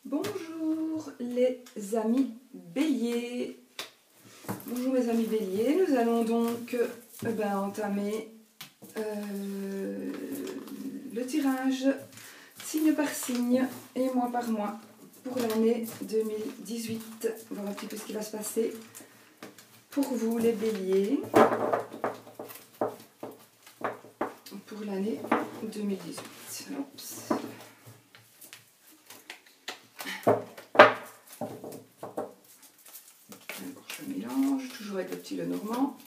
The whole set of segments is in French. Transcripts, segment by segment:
Bonjour les amis béliers. Bonjour les amis béliers, nous allons donc entamer le tirage signe par signe et mois par mois pour l'année 2018. Voir un petit peu ce qui va se passer pour vous les béliers pour l'année 2018. Oups. Je mélange, toujours avec le petit Lenormand.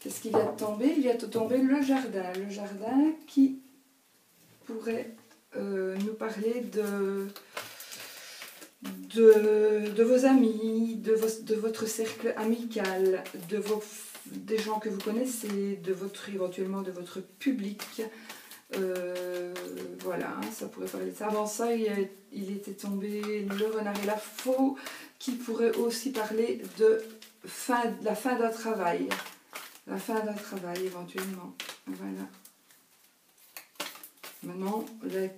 Qu'est-ce qui vient de tomber? Il vient de tomber le jardin. Le jardin qui pourrait nous parler de vos amis, de votre cercle amical, des gens que vous connaissez, éventuellement de votre public. Voilà, ça pourrait parler de ça. Avant ça, il était tombé le renard et la faux, qui pourrait aussi parler de la fin d'un travail. La fin d'un travail, éventuellement. Voilà. Maintenant, les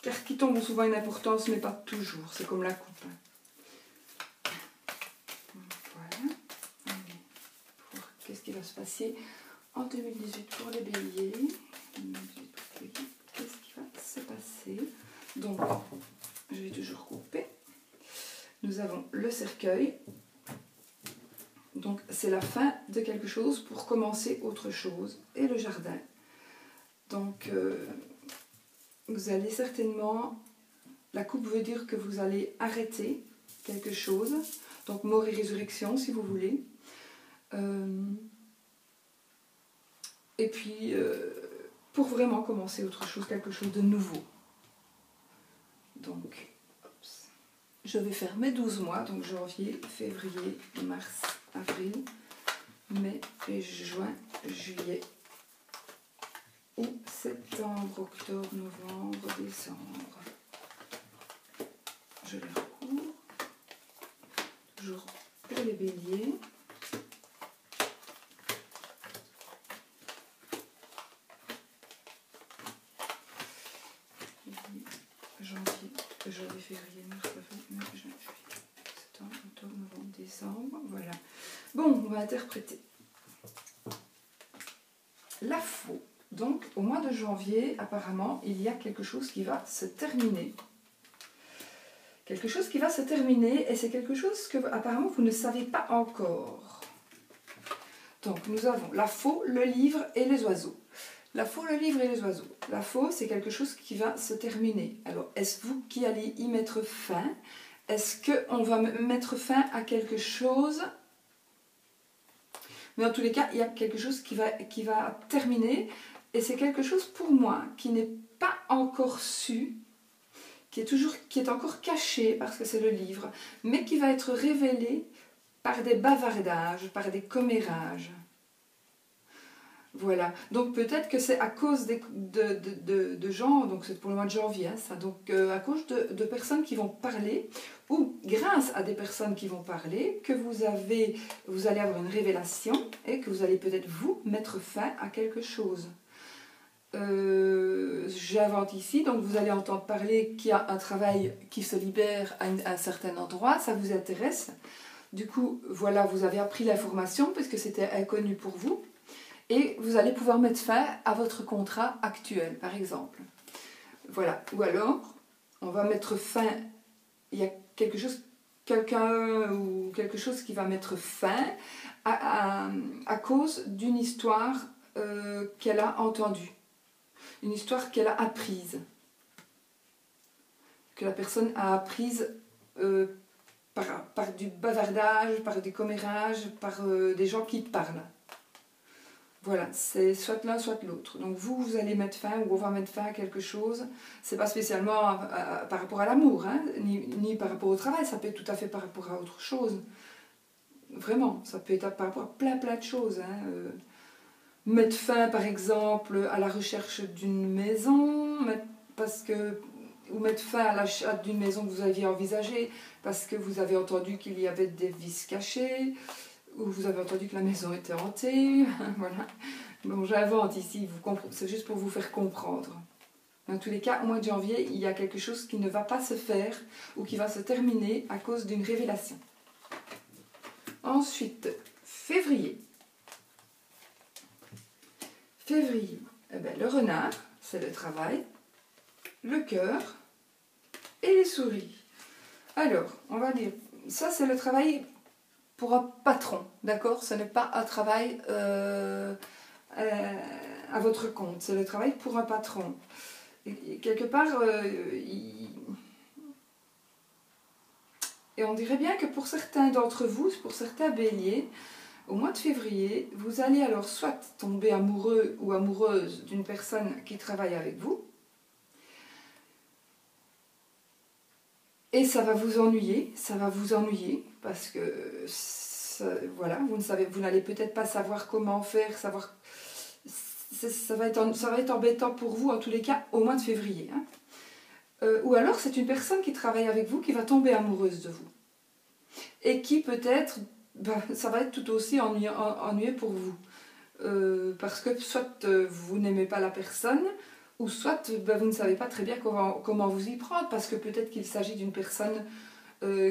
cartes qui tombent ont souvent une importance, mais pas toujours. C'est comme la coupe. Voilà. Allez. Qu'est-ce qui va se passer en 2018 pour les béliers? Qu'est-ce qui va se passer? Donc, je vais toujours couper. Nous avons le cercueil. Donc, c'est la fin de quelque chose pour commencer autre chose. Et le jardin. Donc, vous allez certainement... La coupe veut dire que vous allez arrêter quelque chose. Donc, mort et résurrection, si vous voulez. Et puis, pour vraiment commencer autre chose, quelque chose de nouveau. Donc, je vais faire mes 12 mois, donc janvier, février, mars, avril, mai, juin, juillet, août, septembre, octobre, novembre, décembre. Je les recouvre. Toujours pour les béliers. Janvier, février, mars, avril, mai, juin, juillet, septembre, octobre, novembre, décembre. Voilà. Bon, on va interpréter. La faux. Donc, au mois de janvier, apparemment, il y a quelque chose qui va se terminer. Quelque chose qui va se terminer, et c'est quelque chose que, apparemment, vous ne savez pas encore. Donc, nous avons la faux, le livre et les oiseaux. La faux, le livre et les oiseaux. La faux, c'est quelque chose qui va se terminer. Alors, est-ce vous qui allez y mettre fin? Est-ce qu'on va mettre fin à quelque chose? Mais en tous les cas, il y a quelque chose qui va terminer. Et c'est quelque chose pour moi qui n'est pas encore su, qui est encore caché parce que c'est le livre, mais qui va être révélé par des bavardages, par des commérages. Voilà, donc peut-être que c'est à cause de gens, donc c'est pour le mois de janvier, hein, ça, donc à cause de personnes qui vont parler, ou grâce à des personnes qui vont parler, que vous allez avoir une révélation et que vous allez peut-être vous mettre fin à quelque chose. J'invente ici, donc vous allez entendre parler qu'il y a un travail qui se libère à un certain endroit, ça vous intéresse. Du coup, voilà, vous avez appris l'information puisque c'était inconnu pour vous. Et vous allez pouvoir mettre fin à votre contrat actuel, par exemple. Voilà. Ou alors, on va mettre fin... Il y a quelqu'un ou quelque chose qui va mettre fin à cause d'une histoire qu'elle a entendue. Une histoire qu'elle a apprise. Que la personne a apprise par du bavardage, par des commérages, par des gens qui parlent. Voilà, c'est soit l'un, soit l'autre. Donc vous allez mettre fin, ou on va mettre fin à quelque chose. C'est pas spécialement par rapport à l'amour, hein, ni par rapport au travail, ça peut être tout à fait par rapport à autre chose. Vraiment, ça peut être par rapport à plein de choses. Hein. Mettre fin, par exemple, à la recherche d'une maison, ou mettre fin à l'achat d'une maison que vous aviez envisagée, parce que vous avez entendu qu'il y avait des vices cachés, ou vous avez entendu que la maison était hantée, voilà. Bon, j'invente ici, c'est juste pour vous faire comprendre. Dans tous les cas, au mois de janvier, il y a quelque chose qui ne va pas se faire ou qui va se terminer à cause d'une révélation. Ensuite, février. Février, eh bien, le renard, c'est le travail, le cœur et les souris. Alors, on va dire, ça c'est le travail pour un patron, d'accord? Ce n'est pas un travail à votre compte, c'est le travail pour un patron. Et quelque part, et on dirait bien que pour certains d'entre vous, pour certains béliers, au mois de février, vous allez alors soit tomber amoureux ou amoureuse d'une personne qui travaille avec vous, et ça va vous ennuyer, parce que voilà, vous n'allez peut-être pas savoir comment faire, ça va être embêtant pour vous en tous les cas au mois de février. Hein. Ou alors c'est une personne qui travaille avec vous qui va tomber amoureuse de vous et qui peut-être, ça va être tout aussi ennuyeux pour vous. Parce que soit vous n'aimez pas la personne, ou soit vous ne savez pas très bien comment vous y prendre, parce que peut-être qu'il s'agit d'une personne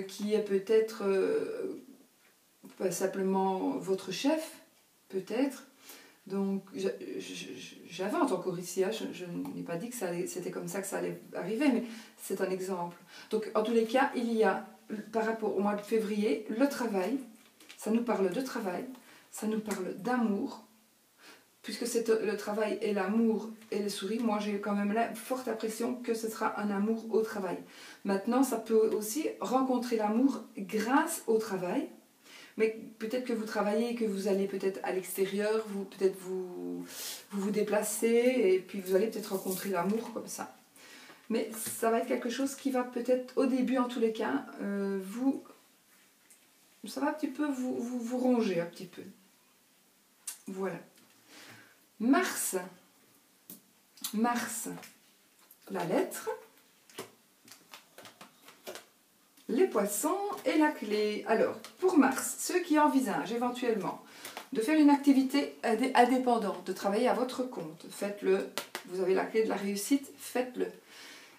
qui est peut-être simplement votre chef, peut-être. Donc j'invente encore ici, hein, je n'ai pas dit que c'était comme ça que ça allait arriver, mais c'est un exemple. Donc en tous les cas, il y a, par rapport au mois de février, le travail, ça nous parle de travail, ça nous parle d'amour, puisque c'est le travail et l'amour et les souris, moi j'ai quand même la forte impression que ce sera un amour au travail. Maintenant, ça peut aussi rencontrer l'amour grâce au travail, mais peut-être que vous travaillez et que vous allez peut-être à l'extérieur, peut-être vous déplacez, et puis vous allez peut-être rencontrer l'amour comme ça. Mais ça va être quelque chose qui va peut-être, au début en tous les cas, ça va un petit peu vous ronger un petit peu. Voilà. Mars, la lettre, les poissons et la clé. Alors, pour Mars, ceux qui envisagent éventuellement de faire une activité indépendante, de travailler à votre compte, faites-le. Vous avez la clé de la réussite, faites-le.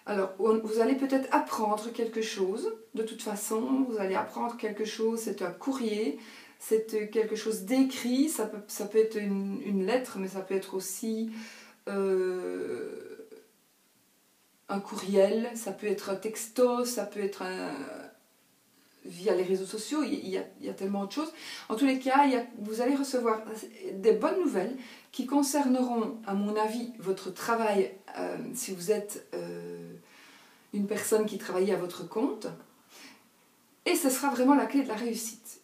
Alors, vous allez peut-être apprendre quelque chose, de toute façon, vous allez apprendre quelque chose, c'est un courrier, c'est quelque chose d'écrit, ça peut être une lettre, mais ça peut être aussi un courriel, ça peut être un texto, ça peut être via les réseaux sociaux, il y a tellement de choses. En tous les cas, vous allez recevoir des bonnes nouvelles qui concerneront, à mon avis, votre travail, si vous êtes une personne qui travaille à votre compte, et ce sera vraiment la clé de la réussite.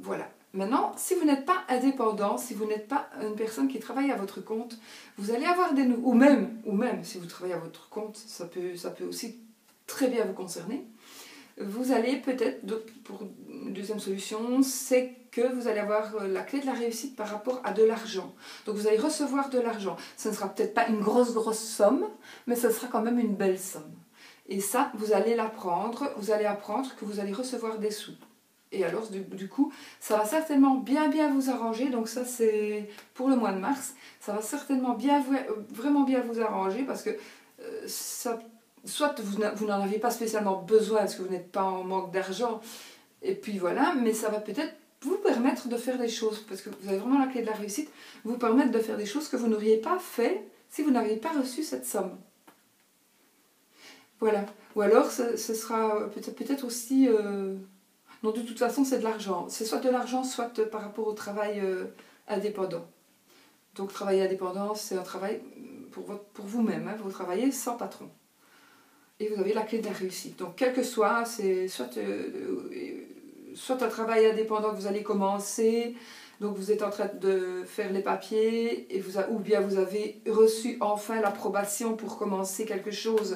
Voilà. Maintenant, si vous n'êtes pas indépendant, si vous n'êtes pas une personne qui travaille à votre compte, vous allez avoir des ou même si vous travaillez à votre compte, ça peut aussi très bien vous concerner. Vous allez peut-être, pour une deuxième solution, c'est que vous allez avoir la clé de la réussite par rapport à de l'argent. Donc vous allez recevoir de l'argent. Ce ne sera peut-être pas une grosse somme, mais ce sera quand même une belle somme. Et ça, vous allez l'apprendre, vous allez apprendre que vous allez recevoir des sous. Et alors, du coup, ça va certainement bien vous arranger. Donc ça, c'est pour le mois de mars. Ça va certainement vraiment bien vous arranger parce que soit vous n'en avez pas spécialement besoin parce que vous n'êtes pas en manque d'argent. Et puis voilà, mais ça va peut-être vous permettre de faire des choses. Parce que vous avez vraiment la clé de la réussite. Vous permettre de faire des choses que vous n'auriez pas fait si vous n'aviez pas reçu cette somme. Voilà. Ou alors, ce sera peut-être aussi... Non, de toute façon, c'est de l'argent. C'est soit de l'argent, soit par rapport au travail indépendant. Donc, travail indépendant, c'est un travail pour vous-même. Hein. Vous travaillez sans patron. Et vous avez la clé de la réussite. Donc, quel que soit, c'est soit un travail indépendant que vous allez commencer. Donc, vous êtes en train de faire les papiers. Ou bien vous avez reçu enfin l'approbation pour commencer quelque chose.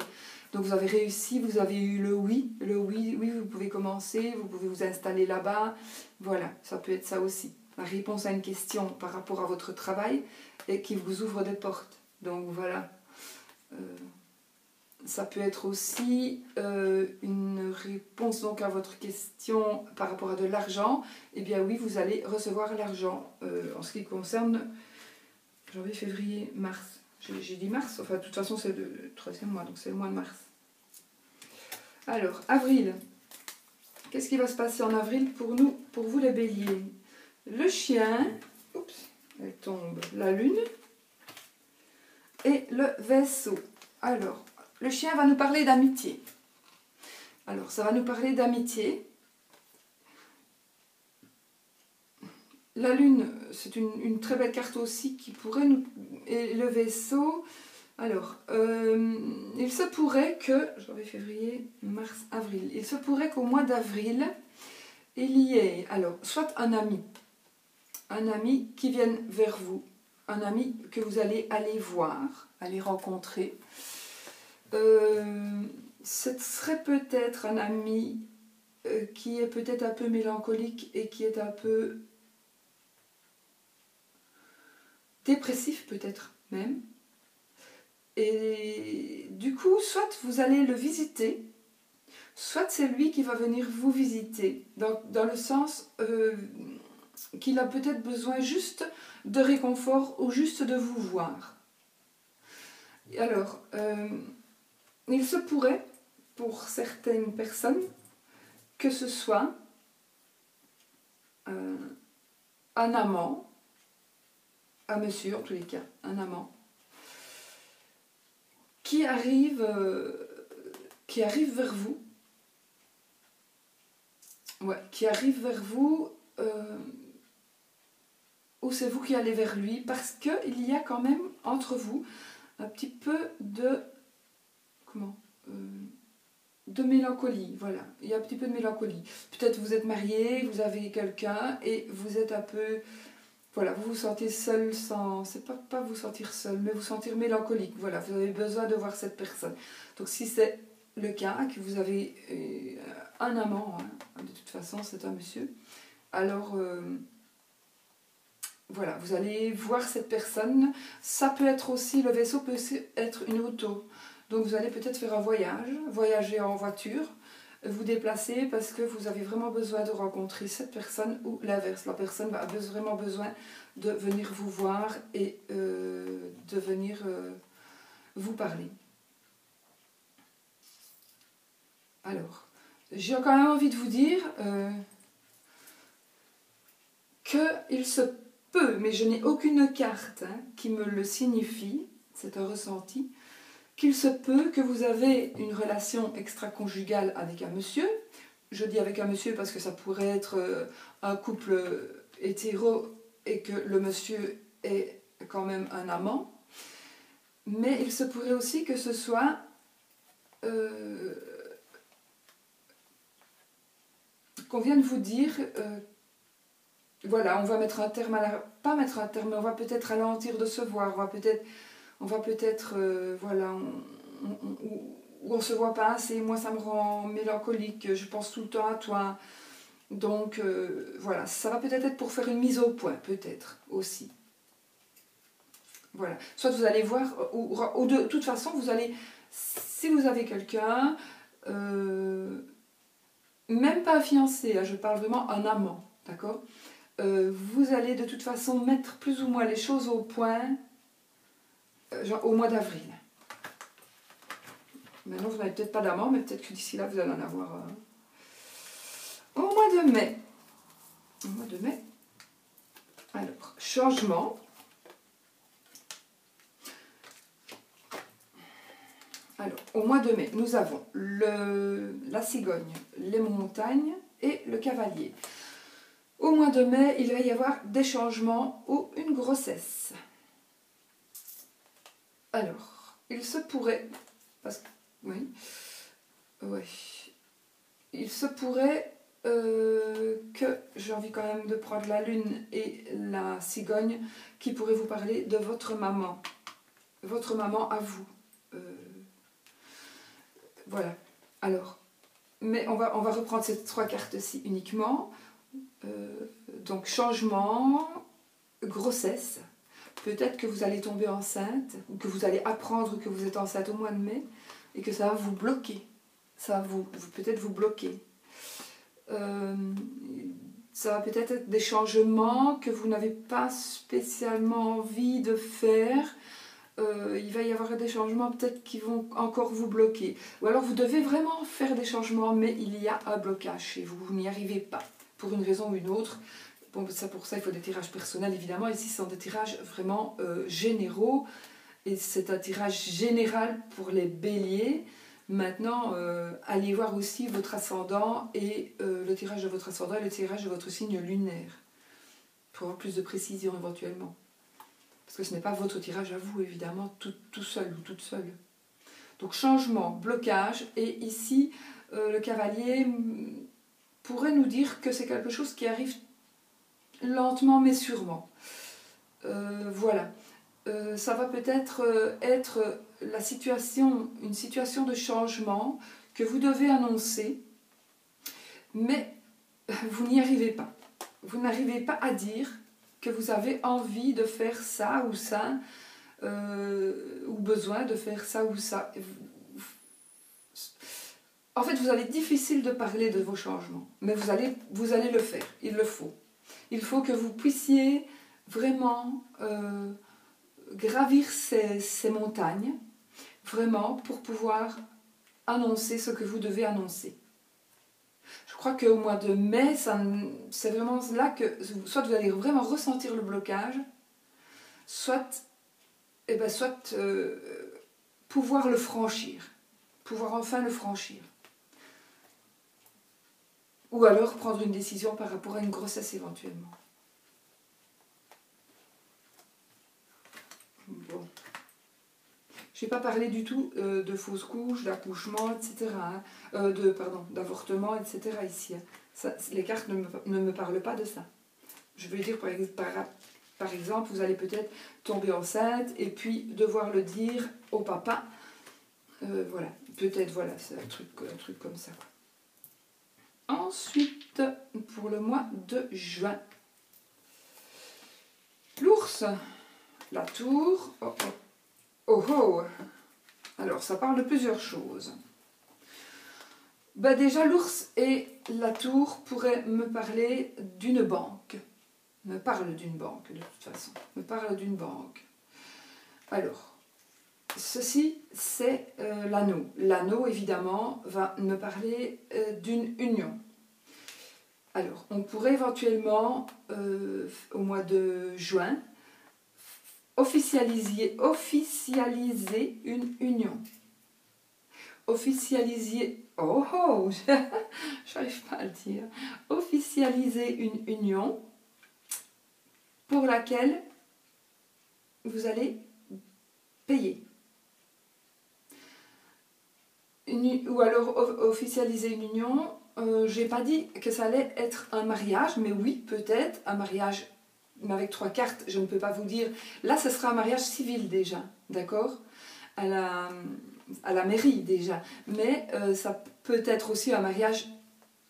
Donc vous avez réussi, vous avez eu le oui, vous pouvez commencer, vous pouvez vous installer là-bas. Voilà, ça peut être ça aussi. La réponse à une question par rapport à votre travail et qui vous ouvre des portes. Donc voilà. Ça peut être aussi une réponse donc à votre question par rapport à de l'argent. Eh bien oui, vous allez recevoir l'argent en ce qui concerne janvier, février, mars. J'ai dit mars, enfin de toute façon c'est le 3e mois, donc c'est le mois de mars. Alors, avril. Qu'est-ce qui va se passer en avril pour nous, pour vous les béliers? Le chien, oups, elle tombe, la lune et le vaisseau. Alors, le chien va nous parler d'amitié. Alors, ça va nous parler d'amitié. La lune, c'est une très belle carte aussi qui pourrait nous... Et le vaisseau, alors, il se pourrait que... Janvier, février, mars, avril. Il se pourrait qu'au mois d'avril, il y ait, alors, soit un ami qui vienne vers vous, un ami que vous allez aller voir, aller rencontrer. Ce serait peut-être un ami qui est peut-être un peu mélancolique et qui est un peu dépressif peut-être même. Et du coup, soit vous allez le visiter, soit c'est lui qui va venir vous visiter, dans le sens qu'il a peut-être besoin juste de réconfort ou juste de vous voir. Alors, il se pourrait, pour certaines personnes, que ce soit un amant, un monsieur en tous les cas, un amant, qui arrive vers vous. Ouais, qui arrive vers vous, ou c'est vous qui allez vers lui, parce qu'il y a quand même entre vous un petit peu de... Comment de mélancolie, voilà. Il y a un petit peu de mélancolie. Peut-être vous êtes marié, vous avez quelqu'un et vous êtes un peu... Voilà, vous vous sentez seul sans... C'est pas vous sentir seul, mais vous sentir mélancolique. Voilà, vous avez besoin de voir cette personne. Donc si c'est le cas, que vous avez un amant, hein, de toute façon c'est un monsieur, alors voilà, vous allez voir cette personne. Ça peut être aussi, le vaisseau peut aussi être une auto. Donc vous allez peut-être faire un voyage, voyager en voiture, vous déplacer parce que vous avez vraiment besoin de rencontrer cette personne ou l'inverse. La personne a vraiment besoin de venir vous voir et de venir vous parler. Alors, j'ai quand même envie de vous dire qu'il se peut, mais je n'ai aucune carte qui me le signifie, c'est un ressenti, qu'il se peut que vous avez une relation extra-conjugale avec un monsieur. Je dis avec un monsieur parce que ça pourrait être un couple hétéro et que le monsieur est quand même un amant. Mais il se pourrait aussi que ce soit qu'on vienne vous dire voilà, on va mettre un terme à la... Pas mettre un terme, mais on va peut-être ralentir de se voir, on va peut-être voilà, où on se voit pas assez, moi ça me rend mélancolique, je pense tout le temps à toi. Donc voilà, ça va peut-être être pour faire une mise au point, peut-être aussi. Voilà, soit vous allez voir, ou de toute façon, vous allez, si vous avez quelqu'un, même pas un fiancé, là, je parle vraiment un amant, d'accord, vous allez de toute façon mettre plus ou moins les choses au point genre au mois d'avril. Maintenant, vous n'avez peut-être pas d'amant, mais peut-être que d'ici là, vous allez en avoir au mois de mai. Au mois de mai. Alors, changement. Alors, au mois de mai, nous avons la cigogne, les montagnes et le cavalier. Au mois de mai, il va y avoir des changements ou une grossesse. Alors, il se pourrait... Parce que, oui. Il se pourrait que j'ai envie quand même de prendre la lune et la cigogne qui pourraient vous parler de votre maman. Votre maman à vous. Voilà. Alors, mais on va reprendre ces 3 cartes-ci uniquement. Donc, changement, grossesse. Peut-être que vous allez tomber enceinte, ou que vous allez apprendre que vous êtes enceinte au mois de mai, et que ça va vous bloquer. Ça va peut-être vous bloquer. Ça va peut-être être des changements que vous n'avez pas spécialement envie de faire, il va y avoir des changements peut-être qui vont encore vous bloquer. Ou alors vous devez vraiment faire des changements, mais il y a un blocage chez vous, vous n'y arrivez pas, pour une raison ou une autre. Bon, pour ça, il faut des tirages personnels, évidemment. Ici, ce sont des tirages vraiment généraux. Et c'est un tirage général pour les béliers. Maintenant, allez voir aussi votre ascendant et le tirage de votre ascendant et le tirage de votre signe lunaire. Pour avoir plus de précision éventuellement. Parce que ce n'est pas votre tirage à vous, évidemment, tout seul ou toute seule. Donc changement, blocage. Et ici, le cavalier pourrait nous dire que c'est quelque chose qui arrive lentement mais sûrement. Voilà. Ça va peut-être être une situation de changement que vous devez annoncer, mais vous n'y arrivez pas. Vous n'arrivez pas à dire que vous avez envie de faire ça ou ça, ou besoin de faire ça ou ça. En fait, vous avez difficile de parler de vos changements, mais vous allez le faire, il le faut. Il faut que vous puissiez vraiment gravir ces montagnes, vraiment, pour pouvoir annoncer ce que vous devez annoncer. Je crois qu'au mois de mai, c'est vraiment là que soit vous allez vraiment ressentir le blocage, soit pouvoir le franchir, pouvoir enfin le franchir. Ou alors prendre une décision par rapport à une grossesse éventuellement. Bon. Je n'ai pas parlé du tout de fausses couches, d'accouchement, etc. D'avortement, etc. ici. Ça, les cartes ne me parlent pas de ça. Je veux dire, par exemple, vous allez peut-être tomber enceinte et puis devoir le dire au papa. Voilà, peut-être, voilà, c'est un truc comme ça. Ensuite, pour le mois de juin, l'ours, la tour, oh. Alors, ça parle de plusieurs choses. Ben déjà, l'ours et la tour pourraient me parler d'une banque. Me parle d'une banque, de toute façon. Me parle d'une banque. Alors, ceci, c'est l'anneau. L'anneau, évidemment, va me parler d'une union. Alors, on pourrait éventuellement, au mois de juin, officialiser une union. Officialiser, j'arrive pas à le dire. Officialiser une union pour laquelle vous allez payer. Ou alors officialiser une union, j'ai pas dit que ça allait être un mariage, mais oui, peut-être un mariage. Mais avec 3 cartes, je ne peux pas vous dire. Là, ce sera un mariage civil déjà, d'accord, à la mairie déjà. Mais ça peut être aussi un mariage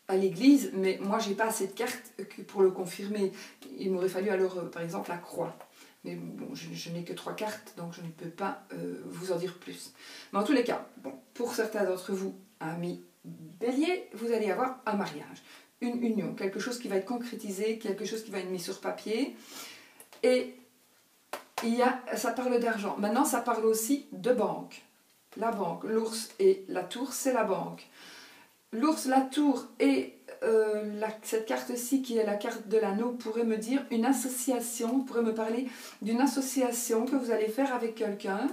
à l'église, mais moi, j'ai pas assez de cartes pour le confirmer. Il m'aurait fallu alors, par exemple, la croix. Mais bon, je n'ai que 3 cartes, donc je ne peux pas vous en dire plus. Mais en tous les cas, bon, pour certains d'entre vous, amis bélier, vous allez avoir un mariage. Une union, quelque chose qui va être concrétisé, quelque chose qui va être mis sur papier. Et ça parle d'argent. Maintenant, ça parle aussi de banque. La banque, l'ours et la tour, c'est la banque. L'ours, la tour et cette carte-ci, qui est la carte de l'anneau, pourrait me dire une association, pourrait me parler d'une association que vous allez faire avec quelqu'un.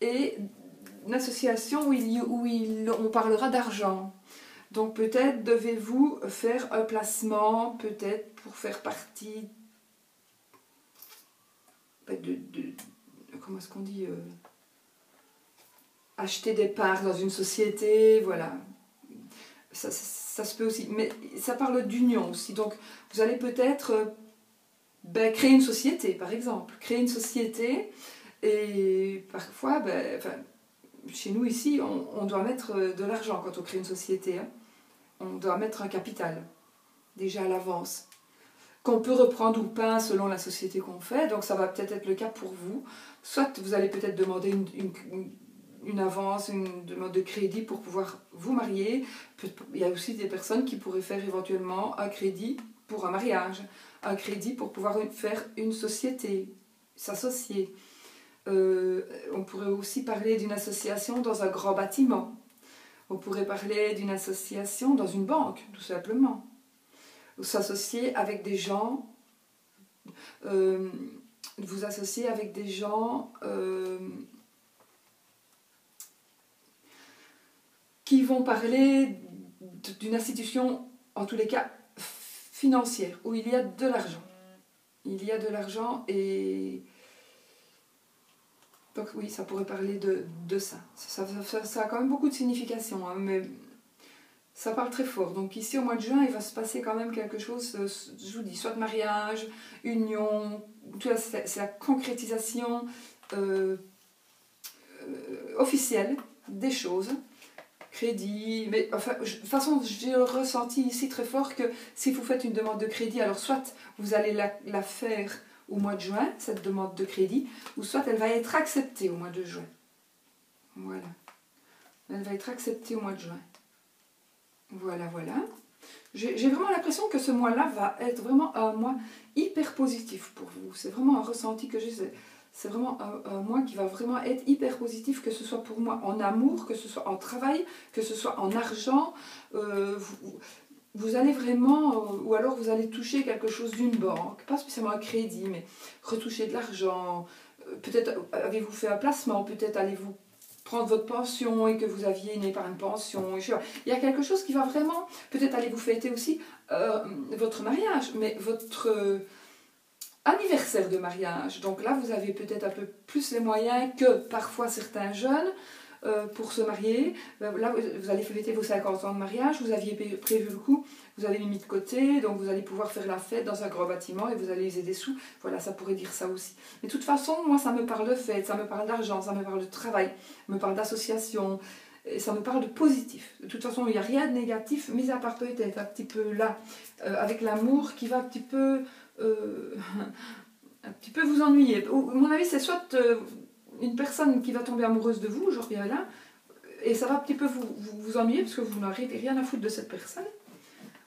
Et une association où on parlera d'argent. Donc peut-être devez-vous faire un placement, peut-être pour faire partie comment est-ce qu'on dit, acheter des parts dans une société, voilà. Ça se peut aussi. Mais ça parle d'union aussi. Donc vous allez peut-être créer une société, par exemple. Créer une société et parfois, chez nous ici, on doit mettre de l'argent quand on crée une société. Hein. On doit mettre un capital, déjà à l'avance, qu'on peut reprendre ou pas selon la société qu'on fait. Donc ça va peut-être être le cas pour vous. Soit vous allez peut-être demander une avance, une demande de crédit pour pouvoir vous marier. Il y a aussi des personnes qui pourraient faire éventuellement un crédit pour un mariage, un crédit pour pouvoir faire une société, s'associer. On pourrait aussi parler d'une association dans un grand bâtiment. On pourrait parler d'une association dans une banque, tout simplement. Ou s'associer avec des gens, vous associer avec des gens qui vont parler d'une institution, en tous les cas, financière, où il y a de l'argent. Il y a de l'argent et... Donc oui, ça pourrait parler de ça. Ça a quand même beaucoup de signification, hein, mais ça parle très fort. Donc ici, au mois de juin, il va se passer quand même quelque chose, je vous dis, soit mariage, union, c'est la concrétisation officielle des choses. Crédit, mais enfin, de toute façon, j'ai ressenti ici très fort que si vous faites une demande de crédit, alors soit vous allez la faire au mois de juin, cette demande de crédit, ou soit elle va être acceptée au mois de juin. Voilà. Elle va être acceptée au mois de juin. Voilà, voilà. J'ai vraiment l'impression que ce mois-là va être vraiment un mois hyper positif pour vous. C'est vraiment un ressenti que j'ai. C'est vraiment un mois qui va vraiment être hyper positif, que ce soit pour moi en amour, que ce soit en travail, que ce soit en argent. Vous allez vraiment, ou alors vous allez toucher quelque chose d'une banque, pas spécialement un crédit, mais retoucher de l'argent. Peut-être avez-vous fait un placement, peut-être allez-vous prendre votre pension et que vous aviez une épargne pension. Il y a quelque chose qui va vraiment, peut-être allez-vous fêter aussi votre mariage, mais votre anniversaire de mariage. Donc là, vous avez peut-être un peu plus les moyens que parfois certains jeunes pour se marier. Là, vous allez fêter vos 50 ans de mariage, vous aviez prévu le coup, vous avez mis de côté, donc vous allez pouvoir faire la fête dans un grand bâtiment et vous allez user des sous. Voilà, ça pourrait dire ça aussi. Mais de toute façon, moi, ça me parle de fête, ça me parle d'argent, ça me parle de travail, ça me parle d'association, et ça me parle de positif. De toute façon, il n'y a rien de négatif, mis à part peut-être un petit peu là, avec l'amour qui va un petit peu vous ennuyer. À mon avis, c'est soit une personne qui va tomber amoureuse de vous, je reviens là, et ça va un petit peu vous ennuyer parce que vous n'aurez rien à foutre de cette personne.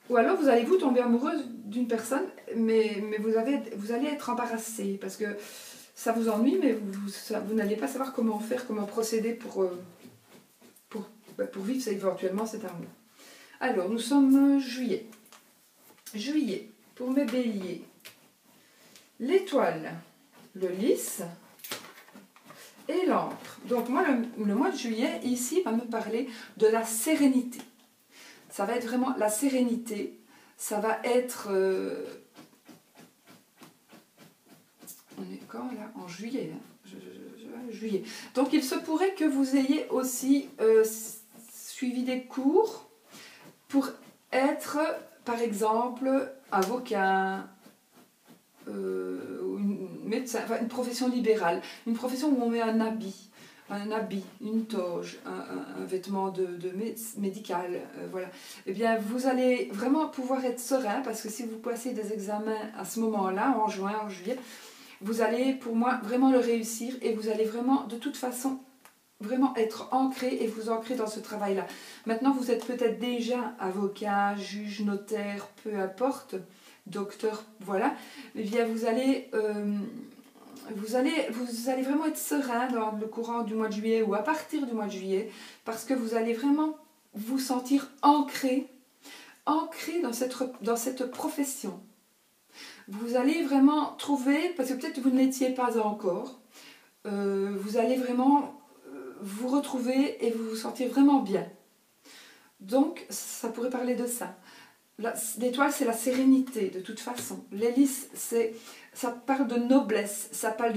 Ou alors vous allez vous tomber amoureuse d'une personne, mais vous allez être embarrassé parce que ça vous ennuie, mais vous n'allez pas savoir comment faire, comment procéder pour vivre éventuellement cet amour. Alors, nous sommes juillet. Juillet, pour mes béliers. L'étoile, le lys et l'encre. Donc moi, le mois de juillet, ici, va me parler de la sérénité. Ça va être vraiment la sérénité. Ça va être... on est quand là? En juillet. Hein, juillet. Donc il se pourrait que vous ayez aussi suivi des cours pour être, par exemple, avocat, médecin, enfin, une profession libérale, une profession où on met un habit, une toge, un vêtement médical, voilà. Eh bien, vous allez vraiment pouvoir être serein parce que si vous passez des examens à ce moment-là, en juin, en juillet, vous allez, pour moi, vraiment le réussir et vous allez vraiment, de toute façon, vraiment être ancré et vous ancrer dans ce travail-là. Maintenant, vous êtes peut-être déjà avocat, juge, notaire, peu importe, docteur, voilà. Eh bien, vous allez vraiment être serein dans le courant du mois de juillet ou à partir du mois de juillet parce que vous allez vraiment vous sentir ancré dans cette profession. Vous allez vraiment trouver, parce que peut-être vous ne l'étiez pas encore, vous allez vraiment vous retrouver et vous vous sentir vraiment bien. Donc, ça pourrait parler de ça. L'étoile, c'est la sérénité, de toute façon. L'hélice, ça parle de noblesse, ça parle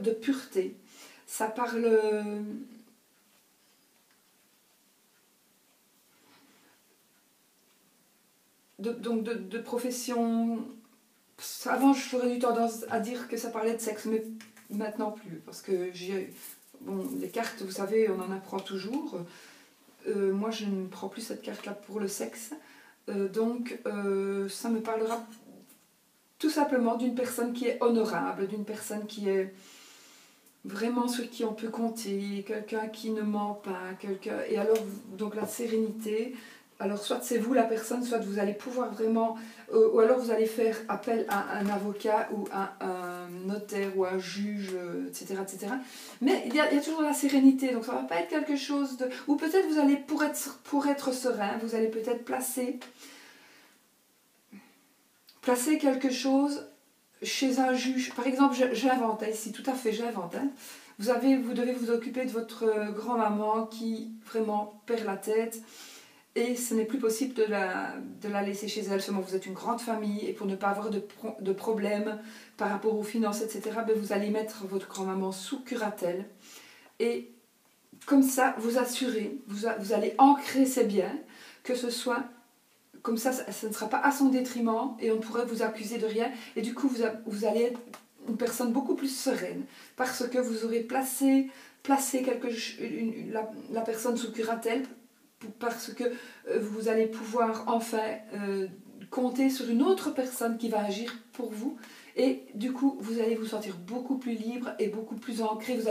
de pureté, ça parle... de profession... Avant, j'aurais eu tendance à dire que ça parlait de sexe, mais maintenant plus, parce que les cartes, vous savez, on en apprend toujours. Moi, je ne prends plus cette carte-là pour le sexe. Donc, ça me parlera tout simplement d'une personne qui est honorable, d'une personne qui est vraiment sur qui on peut compter, quelqu'un qui ne ment pas, et alors, donc la sérénité, Alors soit c'est vous la personne, soit vous allez pouvoir vraiment, ou alors vous allez faire appel à un avocat ou à un notaire ou un juge, etc., etc. Mais il y a toujours la sérénité, donc ça ne va pas être quelque chose de... Ou peut-être vous allez, pour être serein, vous allez peut-être placer quelque chose chez un juge. Par exemple, j'invente ici, tout à fait, j'invente. Hein. Vous devez vous occuper de votre grand-maman qui vraiment perd la tête. Et ce n'est plus possible de la laisser chez elle, seulement vous êtes une grande famille et pour ne pas avoir de problème par rapport aux finances, etc., ben vous allez mettre votre grand-maman sous curatelle et comme ça, vous assurez, vous allez ancrer ses biens, que ce soit comme ça ne sera pas à son détriment et on ne pourrait vous accuser de rien et du coup vous allez être une personne beaucoup plus sereine parce que vous aurez placé la personne sous curatelle parce que vous allez pouvoir enfin compter sur une autre personne qui va agir pour vous et du coup vous allez vous sentir beaucoup plus libre et beaucoup plus ancré, vous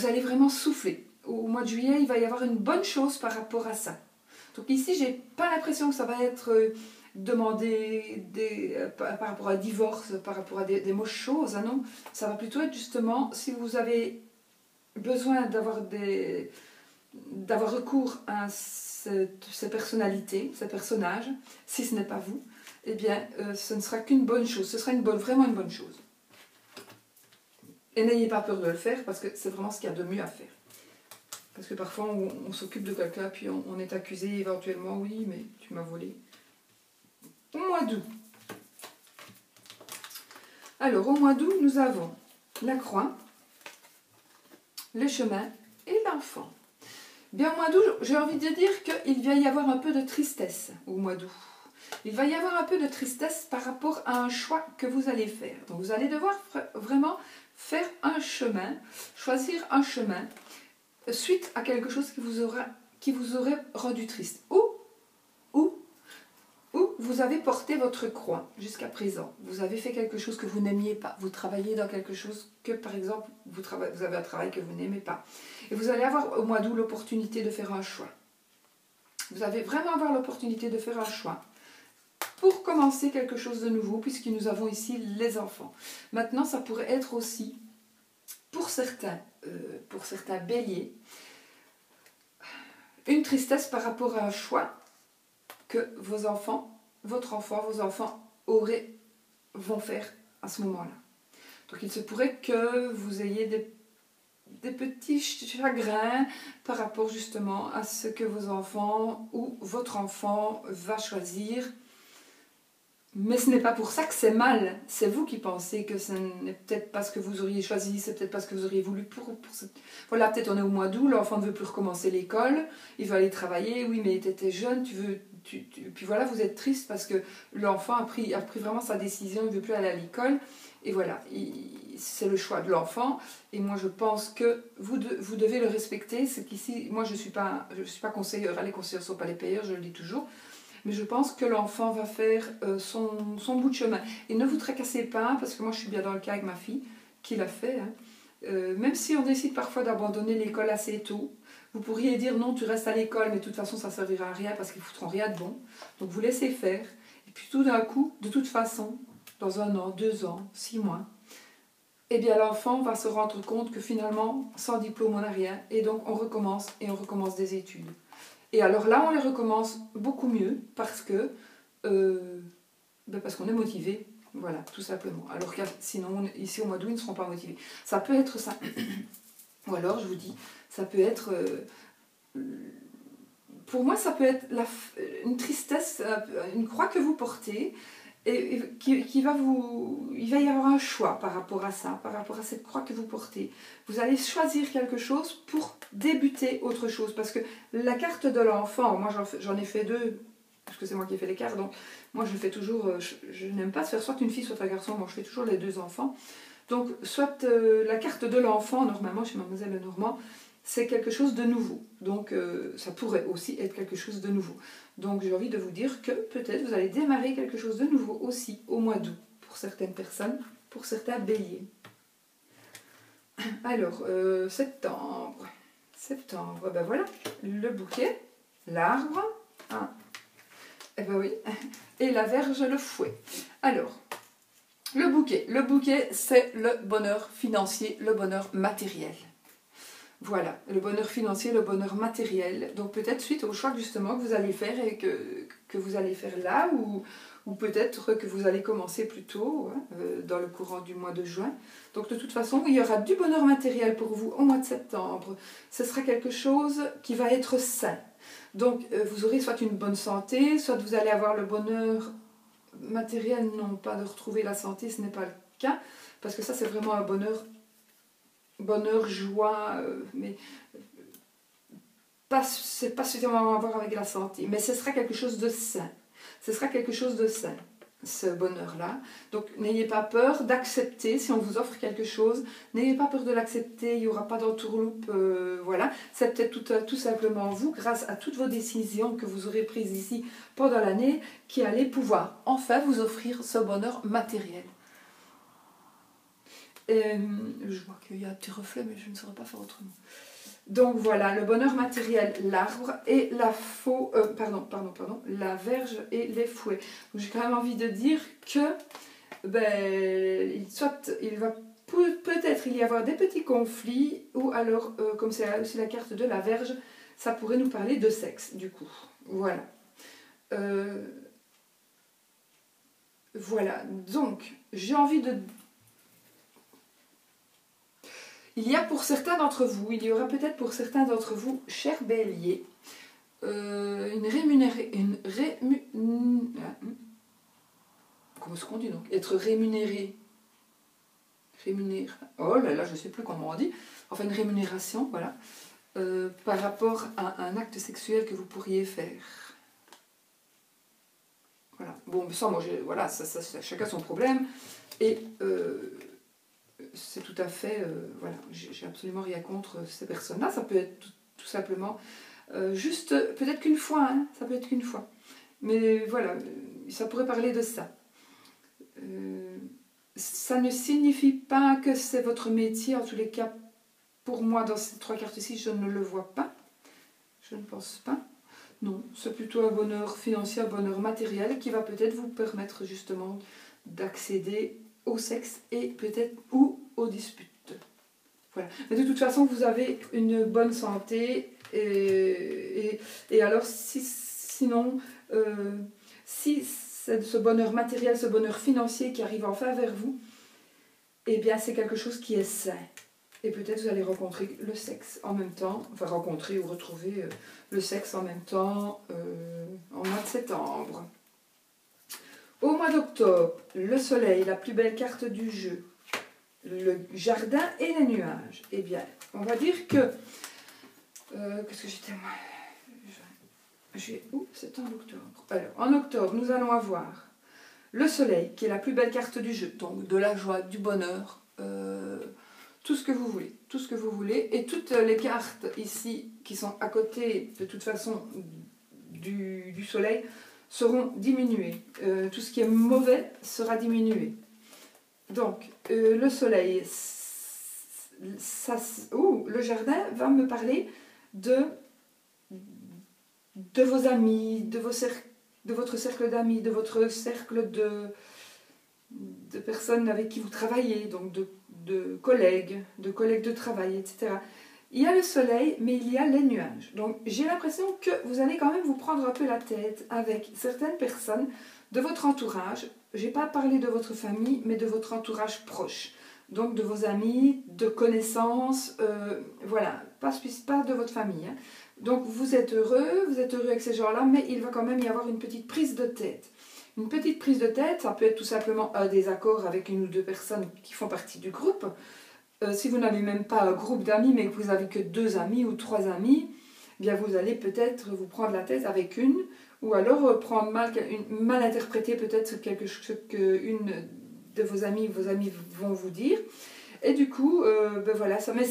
allez vraiment souffler. Au mois de juillet, il va y avoir une bonne chose par rapport à ça. Donc ici, j'ai pas l'impression que ça va être demandé par rapport à un divorce, par rapport à des mauvaises choses, hein, non. Ça va plutôt être justement, si vous avez besoin d'avoir recours à ces personnalités, ces personnages, si ce n'est pas vous, eh bien, ce ne sera qu'une bonne chose. Ce sera vraiment une bonne chose. Et n'ayez pas peur de le faire, parce que c'est vraiment ce qu'il y a de mieux à faire. Parce que parfois, on s'occupe de quelqu'un, puis on est accusé éventuellement, oui, mais tu m'as volé. Au mois d'août. Alors, au mois d'août, nous avons la croix, le chemin et l'enfant. Bien, au mois d'août, j'ai envie de dire qu'il va y avoir un peu de tristesse au mois d'août. Il va y avoir un peu de tristesse par rapport à un choix que vous allez faire. Donc, vous allez devoir vraiment faire un chemin, choisir un chemin suite à quelque chose qui vous aurait rendu triste. Ou vous avez porté votre croix jusqu'à présent. Vous avez fait quelque chose que vous n'aimiez pas. Vous travaillez dans quelque chose que, par exemple, vous avez un travail que vous n'aimez pas. Et vous allez avoir au mois d'août l'opportunité de faire un choix. Vous allez vraiment avoir l'opportunité de faire un choix pour commencer quelque chose de nouveau, puisque nous avons ici les enfants. Maintenant, ça pourrait être aussi, pour certains béliers, une tristesse par rapport à un choix que vos enfants vont faire à ce moment-là. Donc il se pourrait que vous ayez des petits chagrins par rapport justement à ce que vos enfants ou votre enfant va choisir. Mais ce n'est pas pour ça que c'est mal. C'est vous qui pensez que ce n'est peut-être pas ce que vous auriez choisi, c'est peut-être pas ce que vous auriez voulu pour cette... Voilà, peut-être on est au mois d'août, l'enfant ne veut plus recommencer l'école, il veut aller travailler, oui mais tu étais jeune, puis voilà, vous êtes triste parce que l'enfant a pris vraiment sa décision, il ne veut plus aller à l'école, et voilà, c'est le choix de l'enfant, et moi je pense que vous devez le respecter. C'est qu'ici, moi je suis pas conseillère, les conseillers ne sont pas les payeurs, je le dis toujours, mais je pense que l'enfant va faire son bout de chemin. Et ne vous tracassez pas, parce que moi je suis bien dans le cas avec ma fille, qui l'a fait. Hein. Même si on décide parfois d'abandonner l'école assez tôt, vous pourriez dire non, tu restes à l'école, mais de toute façon ça ne servira à rien parce qu'ils ne foutront rien de bon. Donc vous laissez faire. Et puis tout d'un coup, de toute façon, dans 1 an, 2 ans, 6 mois, eh bien l'enfant va se rendre compte que finalement, sans diplôme, on n'a rien. Et donc on recommence des études. Et alors là, on les recommence beaucoup mieux parce que parce qu'on est motivé, voilà, tout simplement. Alors que sinon, ici au mois d'août, ils ne seront pas motivés. Ça peut être ça. Ou alors, je vous dis, ça peut être... pour moi, ça peut être une tristesse, une croix que vous portez, et il va y avoir un choix par rapport à ça, par rapport à cette croix que vous portez. Vous allez choisir quelque chose pour débuter autre chose. Parce que la carte de l'enfant, moi j'en ai fait 2, parce que c'est moi qui ai fait les cartes, donc moi je fais toujours, je n'aime pas faire soit une fille, soit un garçon, moi je fais toujours les 2 enfants. Donc soit la carte de l'enfant, normalement chez Mademoiselle Lenormand, c'est quelque chose de nouveau. Donc ça pourrait aussi être quelque chose de nouveau. Donc j'ai envie de vous dire que peut-être vous allez démarrer quelque chose de nouveau aussi au mois d'août pour certaines personnes, pour certains béliers. Alors, septembre, ben voilà, le bouquet, l'arbre, Hein. Eh ben oui. Et la Vierge, le fouet. Alors, le bouquet. Le bouquet, c'est le bonheur financier, le bonheur matériel. Voilà, le bonheur financier, le bonheur matériel. Donc peut-être suite au choix justement que vous allez faire et que vous allez faire là, ou peut-être que vous allez commencer plus tôt, hein, dans le courant du mois de juin. Donc de toute façon, il y aura du bonheur matériel pour vous au mois de septembre. Ce sera quelque chose qui va être sain. Donc vous aurez soit une bonne santé, soit vous allez avoir le bonheur matériel, non pas de retrouver la santé, ce n'est pas le cas, parce que ça c'est vraiment un bonheur, joie, mais c'est pas suffisamment à voir avec la santé, mais ce sera quelque chose de sain. Ce sera quelque chose de sain, ce bonheur-là. Donc n'ayez pas peur d'accepter, si on vous offre quelque chose, n'ayez pas peur de l'accepter, il n'y aura pas d'entourloupe, voilà. C'est peut-être tout simplement vous, grâce à toutes vos décisions que vous aurez prises ici pendant l'année, qui allez pouvoir enfin vous offrir ce bonheur matériel. Je vois qu'il y a un petit reflet, mais je ne saurais pas faire autrement. Donc voilà, le bonheur matériel, l'arbre et la la verge et les fouets. J'ai quand même envie de dire que il va peut-être y avoir des petits conflits, ou alors, comme c'est aussi la carte de la verge, ça pourrait nous parler de sexe, du coup. Voilà. Voilà, donc, j'ai envie de... Il y aura peut-être pour certains d'entre vous, chers béliers, comment est-ce qu'on dit donc? Être rémunéré. Oh là là, je ne sais plus comment on dit. Enfin, une rémunération, voilà. Par rapport à un acte sexuel que vous pourriez faire. Voilà. Bon, ça, moi, voilà, ça, chacun son problème. Et... c'est tout à fait, voilà, j'ai absolument rien contre ces personnes-là. Ça peut être tout simplement juste, peut-être qu'une fois, hein, ça peut être qu'une fois. Mais voilà, ça pourrait parler de ça. Ça ne signifie pas que c'est votre métier, en tous les cas, pour moi, dans ces trois cartes-ci, je ne le vois pas. Je ne pense pas. Non, c'est plutôt un bonheur financier, un bonheur matériel qui va peut-être vous permettre justement d'accéder au sexe et peut-être ou aux disputes. Voilà. Mais de toute façon, vous avez une bonne santé et alors sinon, si c'est ce bonheur matériel, ce bonheur financier qui arrive enfin vers vous, eh bien c'est quelque chose qui est sain. Et peut-être vous allez rencontrer le sexe en même temps, enfin rencontrer ou retrouver le sexe en même temps en mois de septembre. Au mois d'octobre, le soleil, la plus belle carte du jeu, le jardin et les nuages. Eh bien, on va dire que... qu'est-ce que j'étais moi? C'est en octobre. Alors, en octobre, nous allons avoir le soleil, qui est la plus belle carte du jeu. Donc, de la joie, du bonheur, tout ce que vous voulez. Tout ce que vous voulez. Et toutes les cartes ici, qui sont à côté, de toute façon, du soleil, seront diminuées. Tout ce qui est mauvais sera diminué. Donc, le soleil, le jardin va me parler de vos amis, de votre cercle d'amis, de votre cercle de personnes avec qui vous travaillez, donc de collègues de travail, etc. Il y a le soleil, mais il y a les nuages. Donc j'ai l'impression que vous allez quand même vous prendre un peu la tête avec certaines personnes de votre entourage. Je n'ai pas parlé de votre famille, mais de votre entourage proche. Donc de vos amis, de connaissances, voilà, pas de votre famille. Hein. Donc vous êtes heureux avec ces gens-là, mais il va quand même y avoir une petite prise de tête. Une petite prise de tête, ça peut être tout simplement un désaccord avec une ou deux personnes qui font partie du groupe. Si vous n'avez même pas un groupe d'amis, mais que vous n'avez que 2 amis ou 3 amis, eh bien vous allez peut-être vous prendre la tête avec une, ou alors prendre mal interpréter peut-être quelque chose qu'une de vos amis vont vous dire. Et du coup, voilà, ça, mais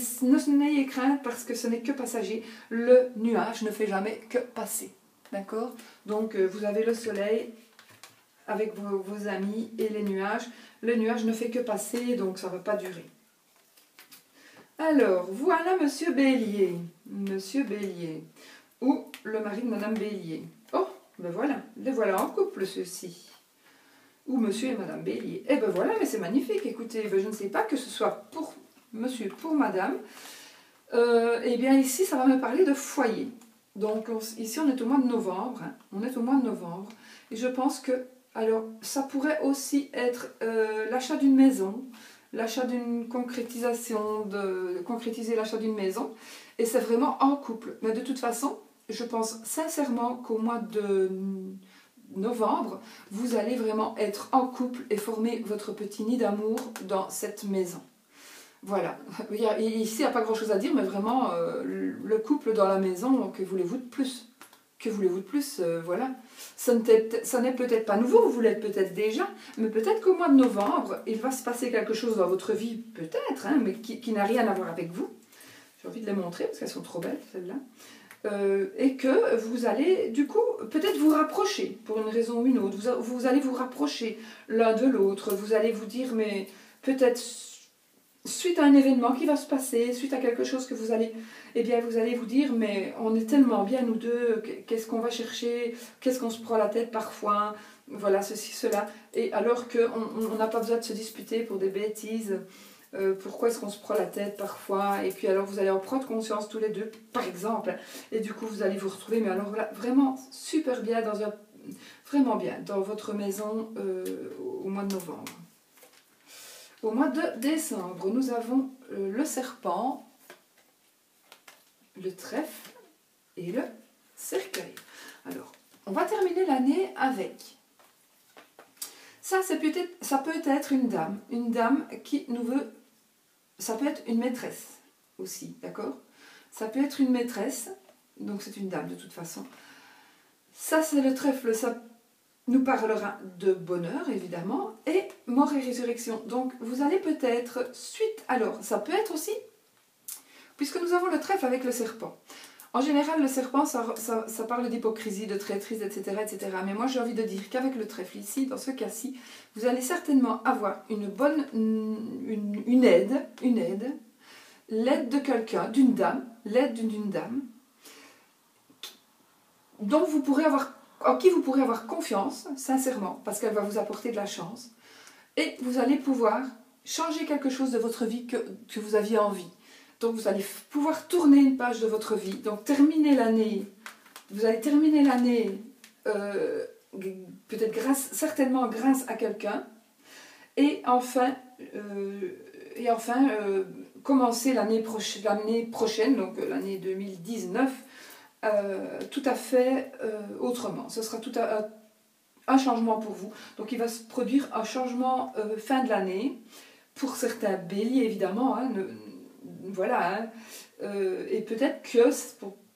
n'ayez crainte parce que ce n'est que passager. Le nuage ne fait jamais que passer. D'accord? Donc vous avez le soleil avec vos amis et les nuages. Le nuage ne fait que passer, donc ça ne va pas durer. Alors, voilà Monsieur Bélier. Monsieur Bélier. Ou le mari de Madame Bélier. Oh, Ben voilà, les voilà en couple ceux-ci. Ou monsieur et madame Bélier. Eh ben voilà, mais c'est magnifique. Écoutez, ben je ne sais pas que ce soit pour monsieur, pour madame. Eh bien ici, ça va me parler de foyer. Donc ici, on est au mois de novembre. Hein. On est au mois de novembre. Et je pense que, alors, ça pourrait aussi être l'achat d'une maison, l'achat d'une concrétisation, de concrétiser l'achat d'une maison. Et c'est vraiment en couple. Mais de toute façon, je pense sincèrement qu'au mois de novembre, vous allez vraiment être en couple et former votre petit nid d'amour dans cette maison. Voilà, ici il n'y a pas grand chose à dire, mais vraiment le couple dans la maison, que voulez-vous de plus? Que voulez-vous de plus? Voilà, ça n'est peut-être pas nouveau, vous l'êtes peut-être déjà, mais peut-être qu'au mois de novembre, il va se passer quelque chose dans votre vie, peut-être, hein, mais qui n'a rien à voir avec vous. J'ai envie de les montrer parce qu'elles sont trop belles, celles-là. Et que vous allez du coup peut-être vous rapprocher pour une raison ou une autre, vous allez vous rapprocher l'un de l'autre, vous allez vous dire mais peut-être suite à un événement qui va se passer, suite à quelque chose que vous allez, eh bien vous allez vous dire mais on est tellement bien nous deux, qu'est-ce qu'on va chercher, qu'est-ce qu'on se prend la tête parfois, voilà ceci, cela, et alors qu'on n'a pas besoin de se disputer pour des bêtises. Pourquoi est-ce qu'on se prend la tête parfois, et puis alors vous allez en prendre conscience tous les deux par exemple, et du coup vous allez vous retrouver mais alors là vraiment super bien vraiment bien dans votre maison au mois de novembre. Au mois de décembre nous avons le serpent, le trèfle et le cercueil. Alors on va terminer l'année avec ça, ça peut être une dame qui nous veut. Ça peut être une maîtresse aussi, d'accord? Ça peut être une maîtresse, donc c'est une dame de toute façon. Ça, c'est le trèfle, ça nous parlera de bonheur, évidemment, et mort et résurrection. Donc, vous allez peut-être, alors, ça peut être aussi, puisque nous avons le trèfle avec le serpent. En général, le serpent, ça parle d'hypocrisie, de traîtrise, etc., etc. Mais moi, j'ai envie de dire qu'avec le trèfle ici, dans ce cas-ci, vous allez certainement avoir une aide, l'aide de quelqu'un, d'une dame, l'aide d'une dame, en qui vous pourrez avoir confiance, sincèrement, parce qu'elle va vous apporter de la chance, et vous allez pouvoir changer quelque chose de votre vie que vous aviez envie. Donc vous allez pouvoir tourner une page de votre vie, donc terminer l'année, vous allez terminer l'année peut-être certainement grâce à quelqu'un, et enfin commencer l'année prochaine, donc l'année 2019, tout à fait autrement. Ce sera un changement pour vous. Donc il va se produire un changement fin de l'année, pour certains béliers évidemment, hein, voilà, hein, et peut-être que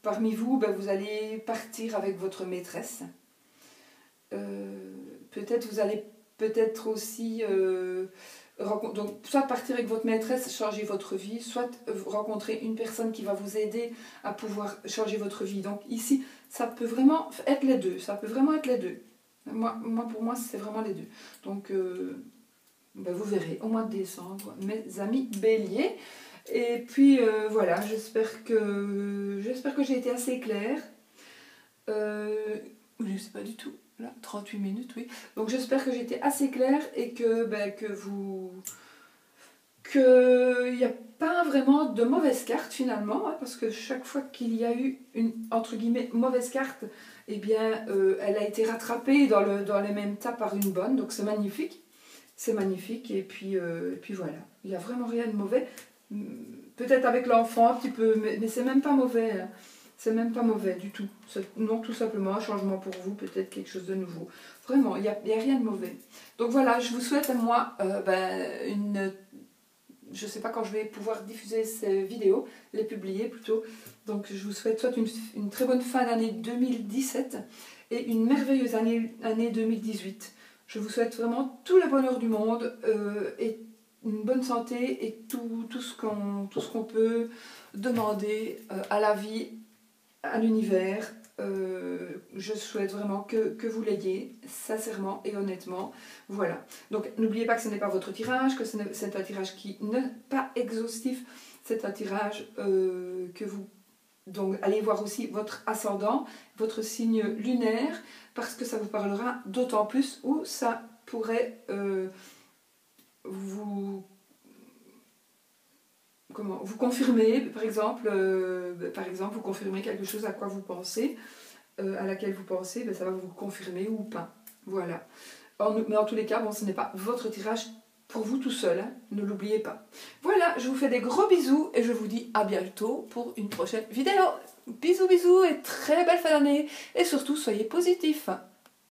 parmi vous, ben, vous allez partir avec votre maîtresse. Peut-être vous allez aussi donc soit partir avec votre maîtresse, changer votre vie, soit rencontrer une personne qui va vous aider à pouvoir changer votre vie. Donc ici, ça peut vraiment être les deux. Ça peut vraiment être les deux. Pour moi, c'est vraiment les deux. Donc, ben, vous verrez au mois de décembre, mes amis béliers. Et puis voilà, j'espère que j'ai été assez claire. Je ne sais pas du tout. Là, 38 minutes, oui. Donc j'espère que j'ai été assez claire et qu'il n'y a pas vraiment de mauvaise carte finalement, hein, parce que chaque fois qu'il y a eu une, entre guillemets, mauvaise carte, eh bien, elle a été rattrapée dans les mêmes tas par une bonne, donc c'est magnifique. C'est magnifique, et puis voilà. Il n'y a vraiment rien de mauvais. Peut-être avec l'enfant un petit peu, mais c'est même pas mauvais. Hein. C'est même pas mauvais du tout. Non, tout simplement un changement pour vous, peut-être quelque chose de nouveau. Vraiment, il n'y a rien de mauvais. Donc voilà, je vous souhaite à moi je ne sais pas quand je vais pouvoir diffuser ces vidéos, les publier plutôt. Donc je vous souhaite soit une très bonne fin d'année 2017 et une merveilleuse année 2018. Je vous souhaite vraiment tout le bonheur du monde et une bonne santé et tout ce qu'on peut demander à la vie, à l'univers. Je souhaite vraiment que vous l'ayez, sincèrement et honnêtement. Voilà. Donc n'oubliez pas que ce n'est pas votre tirage, que c'est un tirage qui n'est pas exhaustif. C'est un tirage que vous Donc allez voir aussi votre ascendant, votre signe lunaire, parce que ça vous parlera d'autant plus, ou ça pourrait vous confirmer, par exemple, vous confirmer quelque chose à quoi vous pensez, à laquelle vous pensez, ça va vous confirmer ou pas. Voilà. Mais en tous les cas, bon, ce n'est pas votre tirage pour vous tout seul, hein, ne l'oubliez pas. Voilà, je vous fais des gros bisous et je vous dis à bientôt pour une prochaine vidéo. Bisous bisous et très belle fin d'année. Et surtout, soyez positifs.